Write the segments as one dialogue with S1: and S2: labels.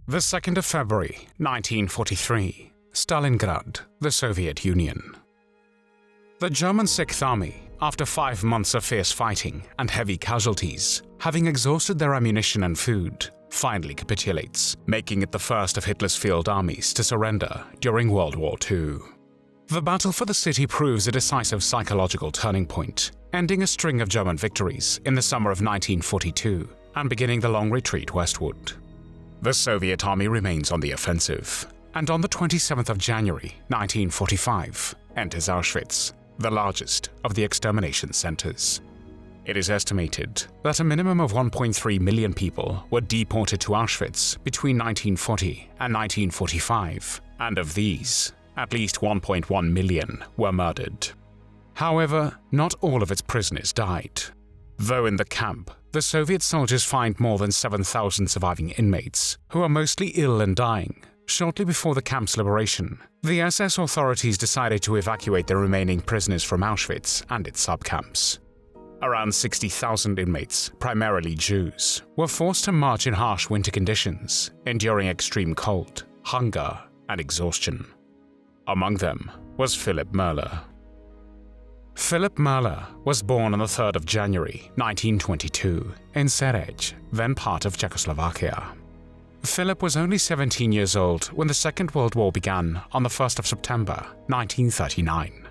S1: The 2nd of February, 1943, Stalingrad, the Soviet Union. The German Sixth Army, after 5 months of fierce fighting and heavy casualties, having exhausted their ammunition and food, finally capitulates, making it the first of Hitler's field armies to surrender during World War II. The battle for the city proves a decisive psychological turning point, ending a string of German victories in the summer of 1942 and beginning the long retreat westward. The Soviet army remains on the offensive, and on the 27th of January 1945 enters Auschwitz, the largest of the extermination centers. It is estimated that a minimum of 1.3 million people were deported to Auschwitz between 1940 and 1945, and of these, at least 1.1 million were murdered. However, not all of its prisoners died. Though in the camp, the Soviet soldiers find more than 7,000 surviving inmates, who are mostly ill and dying. Shortly before the camp's liberation, the SS authorities decided to evacuate the remaining prisoners from Auschwitz and its subcamps. Around 60,000 inmates, primarily Jews, were forced to march in harsh winter conditions, enduring extreme cold, hunger, and exhaustion. Among them was Filip Müller. Filip Müller was born on the 3rd of January 1922 in Sereď, then part of Czechoslovakia. Filip was only 17 years old when the Second World War began on the 1st of September 1939.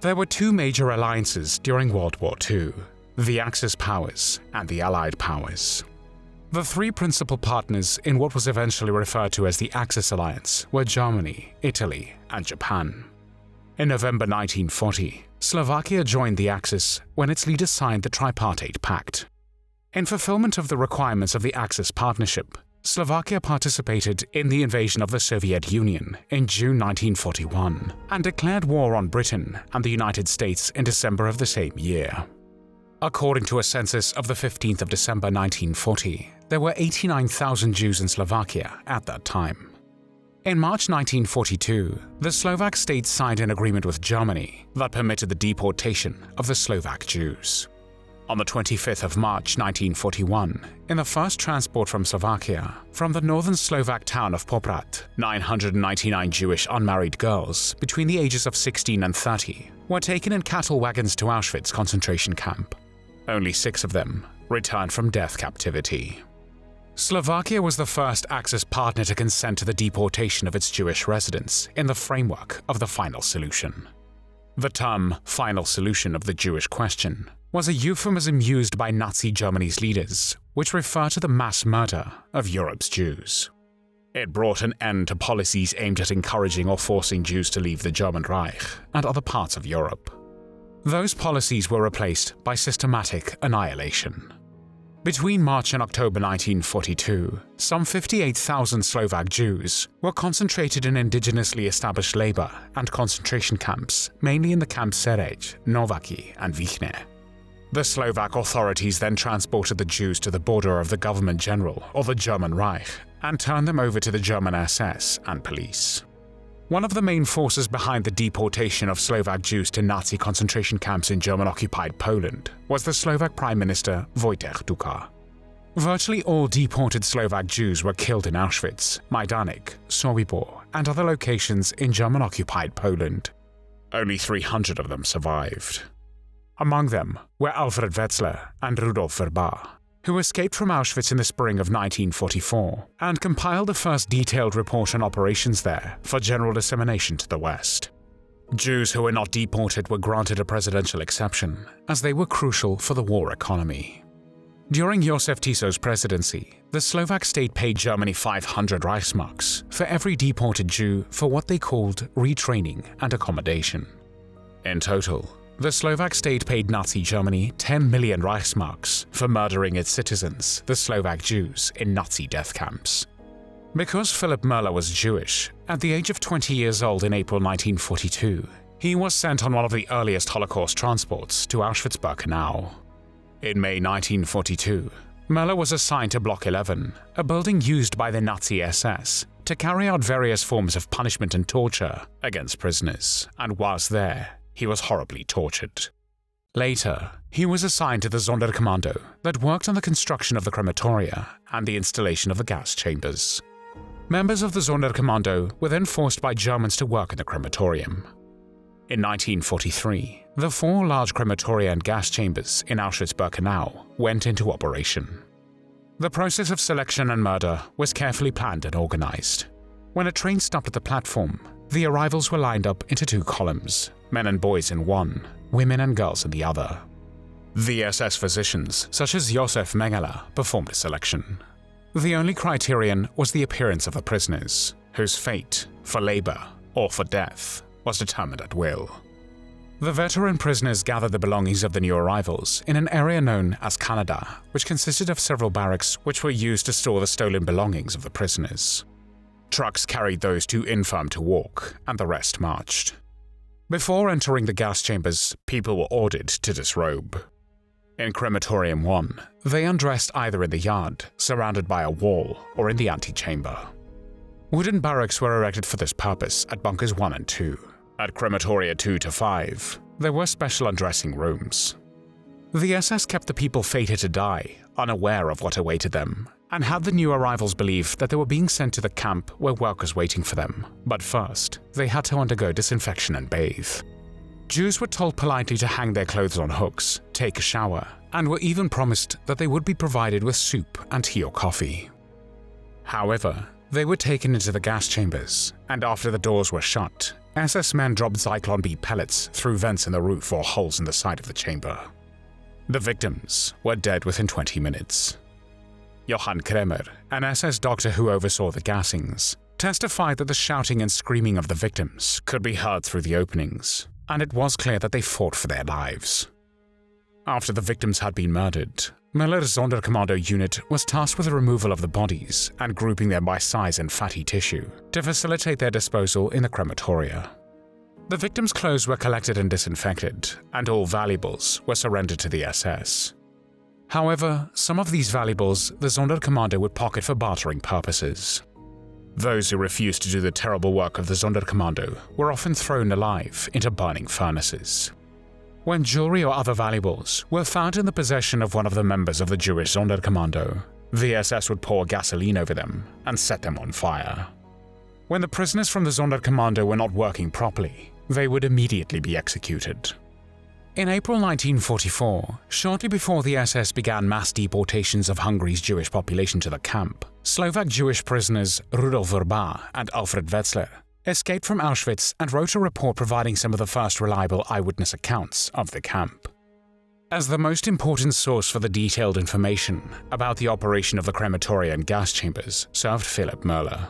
S1: There were two major alliances during World War II, the Axis powers and the Allied powers. The three principal partners in what was eventually referred to as the Axis alliance were Germany, Italy, and Japan. In November 1940, Slovakia joined the Axis when its leaders signed the Tripartite Pact. In fulfillment of the requirements of the Axis partnership, Slovakia participated in the invasion of the Soviet Union in June 1941 and declared war on Britain and the United States in December of the same year. According to a census of the 15th of December 1940, there were 89,000 Jews in Slovakia at that time. In March 1942, the Slovak state signed an agreement with Germany that permitted the deportation of the Slovak Jews. On the 25th of March 1941, in the first transport from Slovakia, from the northern Slovak town of Poprad, 999 Jewish unmarried girls between the ages of 16 and 30 were taken in cattle wagons to Auschwitz concentration camp. Only 6 of them returned from death captivity. Slovakia was the first Axis partner to consent to the deportation of its Jewish residents in the framework of the Final Solution. The term "final solution of the Jewish question" was a euphemism used by Nazi Germany's leaders, which referred to the mass murder of Europe's Jews. It brought an end to policies aimed at encouraging or forcing Jews to leave the German Reich and other parts of Europe. Those policies were replaced by systematic annihilation. Between March and October 1942, some 58,000 Slovak Jews were concentrated in indigenously established labor and concentration camps, mainly in the camps Sereď, Nováky, and Vichne. The Slovak authorities then transported the Jews to the border of the Government General, or the German Reich, and turned them over to the German SS and police. One of the main forces behind the deportation of Slovak Jews to Nazi concentration camps in German-occupied Poland was the Slovak Prime Minister Wojciech Duka. Virtually all deported Slovak Jews were killed in Auschwitz, Majdanek, Sobibor, and other locations in German-occupied Poland. Only 300 of them survived. Among them were Alfred Wetzler and Rudolf Verba, who escaped from Auschwitz in the spring of 1944 and compiled the first detailed report on operations there for general dissemination to the West. Jews who were not deported were granted a presidential exception, as they were crucial for the war economy. During Josef Tiso's presidency, the Slovak state paid Germany 500 Reichsmarks for every deported Jew for what they called retraining and accommodation. In total, the Slovak state paid Nazi Germany 10 million Reichsmarks for murdering its citizens, the Slovak Jews, in Nazi death camps. Because Filip Müller was Jewish, at the age of 20 years old in April 1942, he was sent on one of the earliest Holocaust transports to Auschwitz-Birkenau. In May 1942, Müller was assigned to Block 11, a building used by the Nazi SS to carry out various forms of punishment and torture against prisoners, and whilst there, he was horribly tortured. Later, he was assigned to the Sonderkommando that worked on the construction of the crematoria and the installation of the gas chambers. Members of the Sonderkommando were then forced by Germans to work in the crematorium. In 1943, the 4 large crematoria and gas chambers in Auschwitz-Birkenau went into operation. The process of selection and murder was carefully planned and organized. When a train stopped at the platform, the arrivals were lined up into 2 columns, men and boys in one, women and girls in the other. The SS physicians, such as Josef Mengele, performed a selection. The only criterion was the appearance of the prisoners, whose fate, for labor or for death, was determined at will. The veteran prisoners gathered the belongings of the new arrivals in an area known as Canada, which consisted of several barracks which were used to store the stolen belongings of the prisoners. Trucks carried those too infirm to walk, and the rest marched. Before entering the gas chambers, people were ordered to disrobe. In Crematorium 1, they undressed either in the yard, surrounded by a wall, or in the antechamber. Wooden barracks were erected for this purpose at bunkers 1 and 2. At Crematoria 2 to 5, there were special undressing rooms. The SS kept the people fated to die unaware of what awaited them, and had the new arrivals believe that they were being sent to the camp where work was waiting for them. But first, they had to undergo disinfection and bathe. Jews were told politely to hang their clothes on hooks, take a shower, and were even promised that they would be provided with soup and tea or coffee. However, they were taken into the gas chambers, and after the doors were shut, SS men dropped Zyklon B pellets through vents in the roof or holes in the side of the chamber. The victims were dead within 20 minutes. Johann Kremer, an SS doctor who oversaw the gassings, testified that the shouting and screaming of the victims could be heard through the openings, and it was clear that they fought for their lives. After the victims had been murdered, Müller's Sonderkommando unit was tasked with the removal of the bodies and grouping them by size and fatty tissue to facilitate their disposal in the crematoria. The victims' clothes were collected and disinfected, and all valuables were surrendered to the SS. However, some of these valuables the Sonderkommando would pocket for bartering purposes. Those who refused to do the terrible work of the Sonderkommando were often thrown alive into burning furnaces. When jewelry or other valuables were found in the possession of one of the members of the Jewish Sonderkommando, the SS would pour gasoline over them and set them on fire. When the prisoners from the Sonderkommando were not working properly, they would immediately be executed. In April 1944, shortly before the SS began mass deportations of Hungary's Jewish population to the camp, Slovak Jewish prisoners Rudolf Vrba and Alfred Wetzler escaped from Auschwitz and wrote a report providing some of the first reliable eyewitness accounts of the camp. As the most important source for the detailed information about the operation of the crematoria and gas chambers served Filip Müller.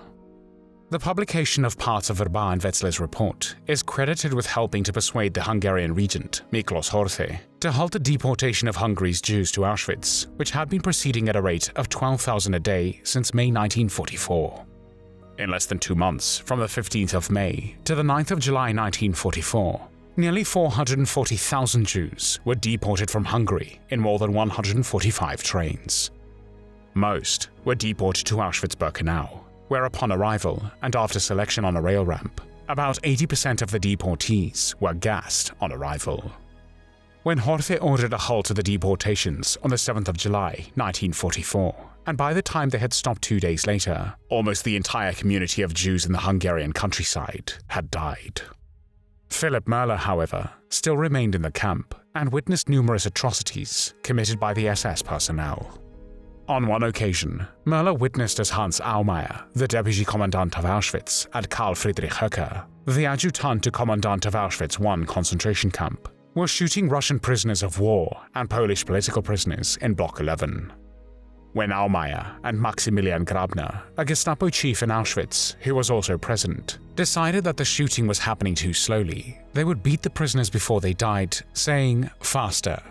S1: The publication of parts of Vrba and Wetzler's report is credited with helping to persuade the Hungarian regent, Miklos Horthy, to halt the deportation of Hungary's Jews to Auschwitz, which had been proceeding at a rate of 12,000 a day since May 1944. In less than 2 months, from the 15th of May to the 9th of July 1944, nearly 440,000 Jews were deported from Hungary in more than 145 trains. Most were deported to Auschwitz-Birkenau, where upon arrival and after selection on a rail ramp, about 80% of the deportees were gassed on arrival. When Horthy ordered a halt to the deportations on the 7th of July 1944, and by the time they had stopped 2 days later, almost the entire community of Jews in the Hungarian countryside had died. Filip Müller, however, still remained in the camp and witnessed numerous atrocities committed by the SS personnel. On one occasion, Müller witnessed as Hans Aumeier, the deputy commandant of Auschwitz, and Karl Friedrich Höcker, the adjutant to commandant of Auschwitz I concentration camp, were shooting Russian prisoners of war and Polish political prisoners in Block 11. When Aumeier and Maximilian Grabner, a Gestapo chief in Auschwitz who was also present, decided that the shooting was happening too slowly, they would beat the prisoners before they died, saying, "Faster."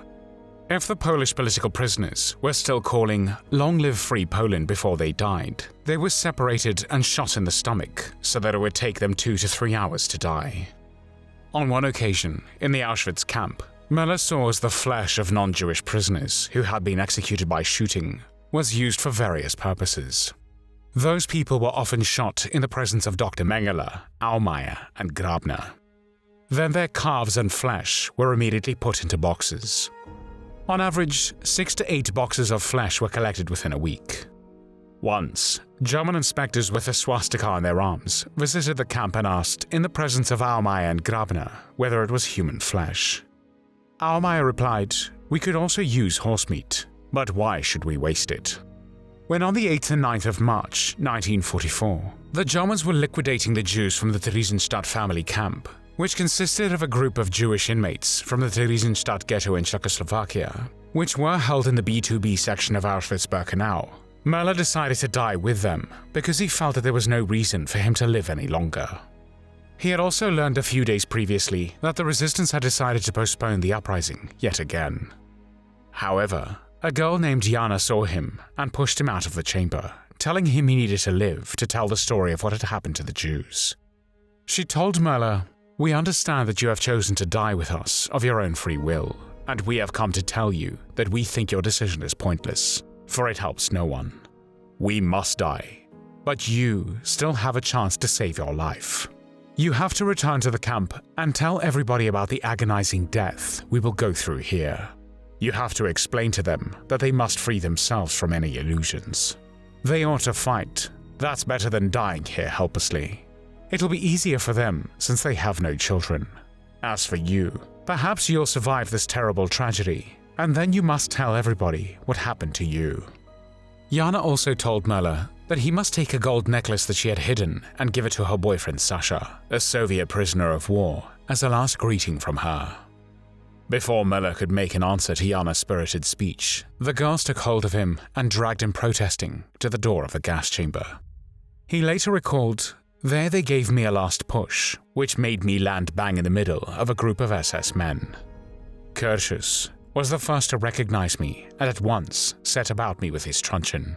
S1: If the Polish political prisoners were still calling "Long live free Poland" before they died, they were separated and shot in the stomach so that it would take them 2 to 3 hours to die. On one occasion, in the Auschwitz camp, Müller saw as the flesh of non-Jewish prisoners who had been executed by shooting was used for various purposes. Those people were often shot in the presence of Dr. Mengele, Aumeier, and Grabner. Then their calves and flesh were immediately put into boxes. On average, 6 to 8 boxes of flesh were collected within a week. Once, German inspectors with a swastika on their arms visited the camp and asked, in the presence of Aumeier and Grabner, whether it was human flesh. Aumeier replied, "We could also use horse meat, but why should we waste it?" When on the 8th and 9th of March 1944, the Germans were liquidating the Jews from the Theresienstadt family camp, which consisted of a group of Jewish inmates from the Theresienstadt ghetto in Czechoslovakia, which were held in the B2B section of Auschwitz-Birkenau, Müller decided to die with them because he felt that there was no reason for him to live any longer. He had also learned a few days previously that the resistance had decided to postpone the uprising yet again. However, a girl named Jana saw him and pushed him out of the chamber, telling him he needed to live to tell the story of what had happened to the Jews. She told Müller, "We understand that you have chosen to die with us of your own free will, and we have come to tell you that we think your decision is pointless, for it helps no one. We must die, but you still have a chance to save your life. You have to return to the camp and tell everybody about the agonizing death we will go through here. You have to explain to them that they must free themselves from any illusions. They ought to fight. That's better than dying here helplessly. It'll be easier for them since they have no children. As for you, perhaps you'll survive this terrible tragedy, and then you must tell everybody what happened to you." Jana also told Müller that he must take a gold necklace that she had hidden and give it to her boyfriend Sasha, a Soviet prisoner of war, as a last greeting from her. Before Müller could make an answer to Jana's spirited speech, the girls took hold of him and dragged him protesting to the door of the gas chamber. He later recalled, "There they gave me a last push, which made me land bang in the middle of a group of SS men. Curtius was the first to recognize me and at once set about me with his truncheon.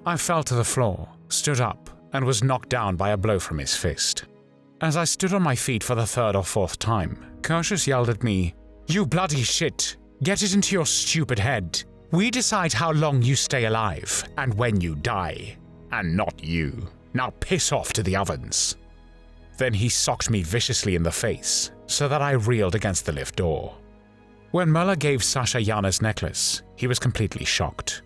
S1: I fell to the floor, stood up, and was knocked down by a blow from his fist. As I stood on my feet for the third or fourth time, Curtius yelled at me, 'You bloody shit! Get it into your stupid head. We decide how long you stay alive and when you die, and not you. Now piss off to the ovens.' Then he socked me viciously in the face so that I reeled against the lift door." When Müller gave Sasha Jana's necklace, he was completely shocked.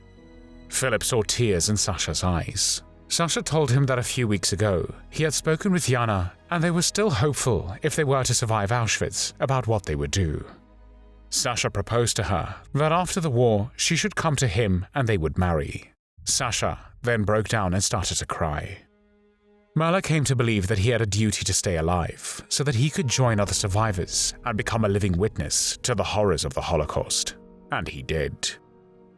S1: Filip saw tears in Sasha's eyes. Sasha told him that a few weeks ago, he had spoken with Jana and they were still hopeful if they were to survive Auschwitz about what they would do. Sasha proposed to her that after the war she should come to him and they would marry. Sasha then broke down and started to cry. Müller came to believe that he had a duty to stay alive so that he could join other survivors and become a living witness to the horrors of the Holocaust. And he did.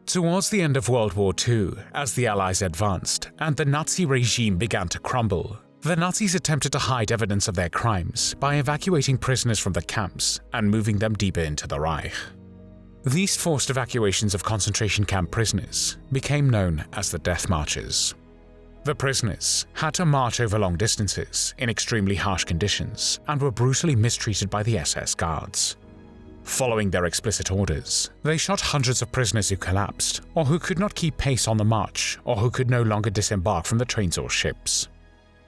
S1: Towards the end of World War II, as the Allies advanced and the Nazi regime began to crumble, the Nazis attempted to hide evidence of their crimes by evacuating prisoners from the camps and moving them deeper into the Reich. These forced evacuations of concentration camp prisoners became known as the Death Marches. The prisoners had to march over long distances in extremely harsh conditions and were brutally mistreated by the SS guards. Following their explicit orders, they shot hundreds of prisoners who collapsed, or who could not keep pace on the march, or who could no longer disembark from the trains or ships.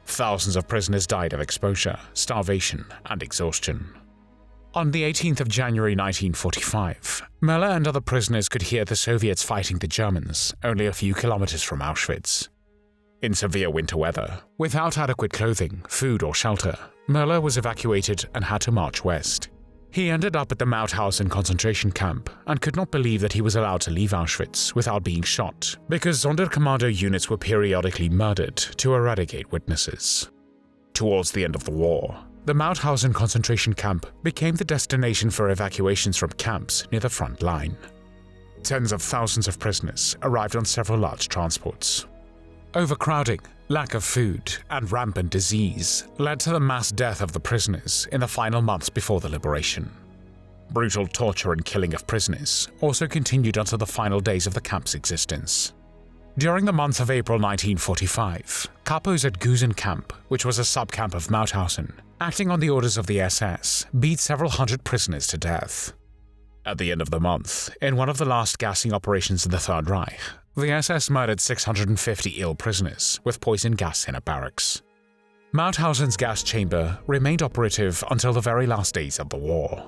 S1: Thousands of prisoners died of exposure, starvation, and exhaustion. On the 18th of January 1945, Müller and other prisoners could hear the Soviets fighting the Germans only a few kilometers from Auschwitz. In severe winter weather, without adequate clothing, food, or shelter, Müller was evacuated and had to march west. He ended up at the Mauthausen concentration camp and could not believe that he was allowed to leave Auschwitz without being shot, because Sonderkommando units were periodically murdered to eradicate witnesses. Towards the end of the war, the Mauthausen concentration camp became the destination for evacuations from camps near the front line. Tens of thousands of prisoners arrived on several large transports. Overcrowding, lack of food, and rampant disease led to the mass death of the prisoners in the final months before the liberation. Brutal torture and killing of prisoners also continued until the final days of the camp's existence. During the month of April 1945, capos at Gusen camp, which was a sub-camp of Mauthausen, acting on the orders of the SS, beat several hundred prisoners to death. At the end of the month, in one of the last gassing operations in the Third Reich, the SS murdered 650 ill prisoners with poison gas in a barracks. Mauthausen's gas chamber remained operative until the very last days of the war.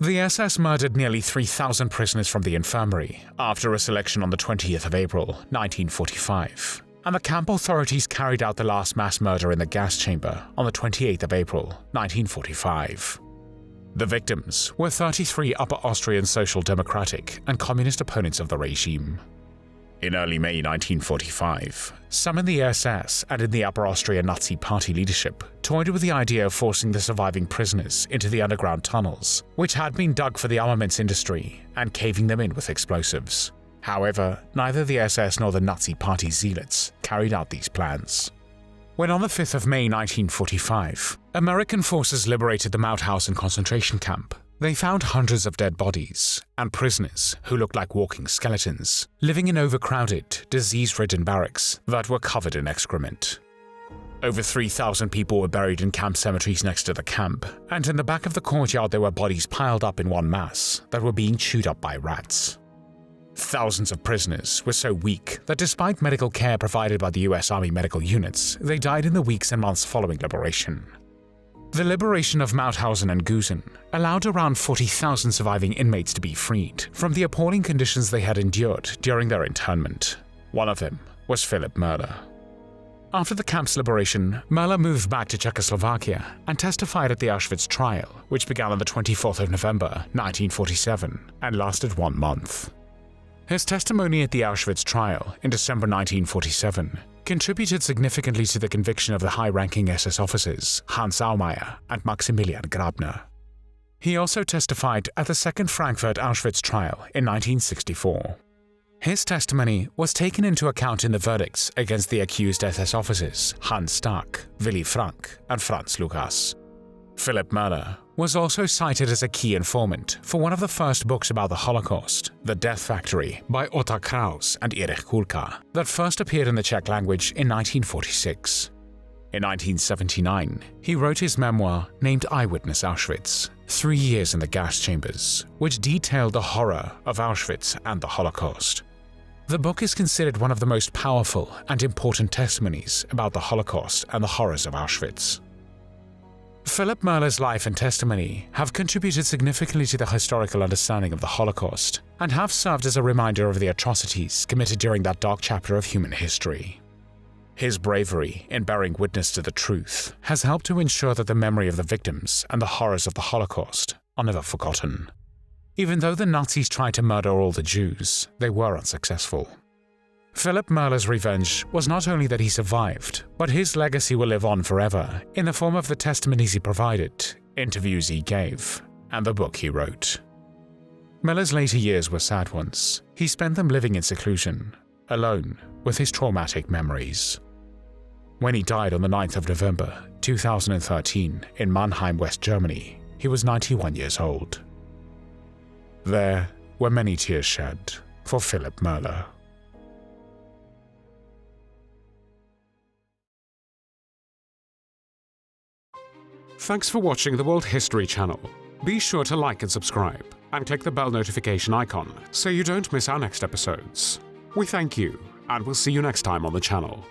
S1: The SS murdered nearly 3,000 prisoners from the infirmary after a selection on the 20th of April, 1945, and the camp authorities carried out the last mass murder in the gas chamber on the 28th of April, 1945. The victims were 33 Upper Austrian Social Democratic and Communist opponents of the regime. In early May 1945, some in the SS and in the Upper Austrian Nazi Party leadership toyed with the idea of forcing the surviving prisoners into the underground tunnels, which had been dug for the armaments industry, and caving them in with explosives. However, neither the SS nor the Nazi Party zealots carried out these plans. When on the 5th of May 1945, American forces liberated the Mauthausen concentration camp, they found hundreds of dead bodies and prisoners who looked like walking skeletons, living in overcrowded, disease-ridden barracks that were covered in excrement. Over 3,000 people were buried in camp cemeteries next to the camp, and in the back of the courtyard there were bodies piled up in one mass that were being chewed up by rats. Thousands of prisoners were so weak that despite medical care provided by the US Army medical units, they died in the weeks and months following liberation. The liberation of Mauthausen and Gusen allowed around 40,000 surviving inmates to be freed from the appalling conditions they had endured during their internment. One of them was Filip Müller. After the camp's liberation, Müller moved back to Czechoslovakia and testified at the Auschwitz trial, which began on the 24th of November 1947 and lasted 1 month. His testimony at the Auschwitz trial in December 1947 contributed significantly to the conviction of the high-ranking SS officers Hans Aumeier and Maximilian Grabner. He also testified at the second Frankfurt Auschwitz trial in 1964. His testimony was taken into account in the verdicts against the accused SS officers Hans Stark, Willy Frank, and Franz Lukas. Filip Müller was also cited as a key informant for one of the first books about the Holocaust, The Death Factory, by Otta Kraus and Erich Kulka, that first appeared in the Czech language in 1946. In 1979, he wrote his memoir named Eyewitness Auschwitz, 3 years in the gas chambers, which detailed the horror of Auschwitz and the Holocaust. The book is considered one of the most powerful and important testimonies about the Holocaust and the horrors of Auschwitz. Filip Müller's life and testimony have contributed significantly to the historical understanding of the Holocaust and have served as a reminder of the atrocities committed during that dark chapter of human history. His bravery in bearing witness to the truth has helped to ensure that the memory of the victims and the horrors of the Holocaust are never forgotten. Even though the Nazis tried to murder all the Jews, they were unsuccessful. Filip Müller's revenge was not only that he survived, but his legacy will live on forever in the form of the testimonies he provided, interviews he gave, and the book he wrote. Müller's later years were sad ones. He spent them living in seclusion, alone with his traumatic memories. When he died on the 9th of November 2013 in Mannheim, West Germany, he was 91 years old. There were many tears shed for Filip Müller. Thanks for watching the World History Channel. Be sure to like and subscribe, and click the bell notification icon so you don't miss our next episodes. We thank you, and we'll see you next time on the channel.